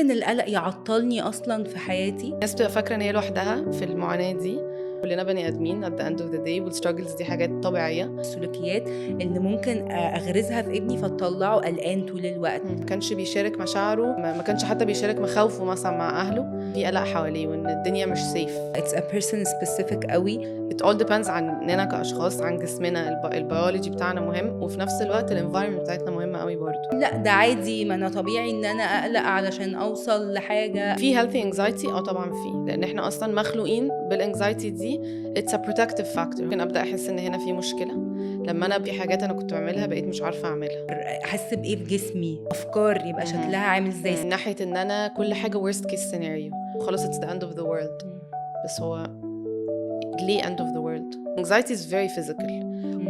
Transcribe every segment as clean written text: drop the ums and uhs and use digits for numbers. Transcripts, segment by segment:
إن القلق يعطلني أصلا في حياتي. الناس بتبقى فاكرة إن هي لوحدها في المعاناة دي، كلنا بني آدمين at the end of the day، والstruggles دي حاجات طبيعية. السلوكيات اللي ممكن أغرزها في ابني فتطلعه قلقان طول الوقت. ما كانش بيشارك مشاعره، ما كانش حتى بيشارك مخاوفه مثلا مع أهله، في قلق حواليه وإن الدنيا مش safe. It's a person specific قوي. It all depends عننا كأشخاص، عن جسمنا، البيولوجي بتاعنا مهم، وفي نفس الوقت الانفايرمنت بتاعتنا مهمة قوي برضو. لا ده عادي، ما أنا طبيعي إن أنا أقلق علشان أوصل لحاجة. في healthy anxiety طبعا في، لأن احنا أصلا مخلوقين بالانكزايتي دي. It's a protective factor. ممكن أبدأ أحس إن هنا في مشكلة لما أنا في حاجات أنا كنت بعملها بقيت مش عارفة أعملها. أحس بإيه في جسمي، أفكار يبقى شكلها عامل إزاي. من ناحية إن أنا كل حاجة worst case scenario، خلاص it's the end of the world. بس هو ليه end of the world؟ anxiety is very physical،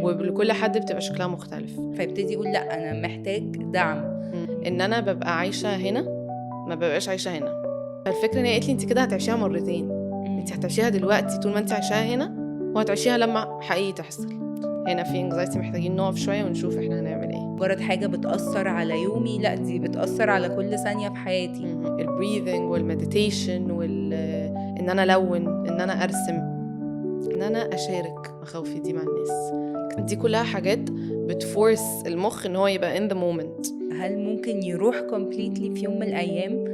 ولكل حد بتبقى شكلها مختلف. فيبتدي يقول لا أنا محتاج دعم. إن أنا ببقى عايشة هنا ما ببقاش عايشة هنا. الفكرة إن هي قالت لي أنت كده هتعيشيها مرتين، أنت هتعيشيها دلوقتي طول ما أنت عايشاها هنا، وهتعيشيها لما حقيقي تحصل. هنا في anxiety محتاجين نقف شوية ونشوف إحنا هنعمل إيه. مجرد حاجة بتأثر على يومي، لا دي بتأثر على كل ثانية في حياتي. البريذنج والمديتيشن إن أنا ألون، إن أنا أرسم، إن أنا أشارك مخاوفي دي مع الناس. دي كلها حاجات بتفورس المخ إن هو يبقى in the moment. هل ممكن يروح completely في يوم من الأيام؟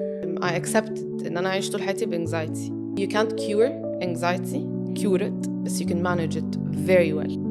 I accepted إن أنا عايش طول حياتي بانكزايتي. You can't cure anxiety, cure it, but you can manage it very well.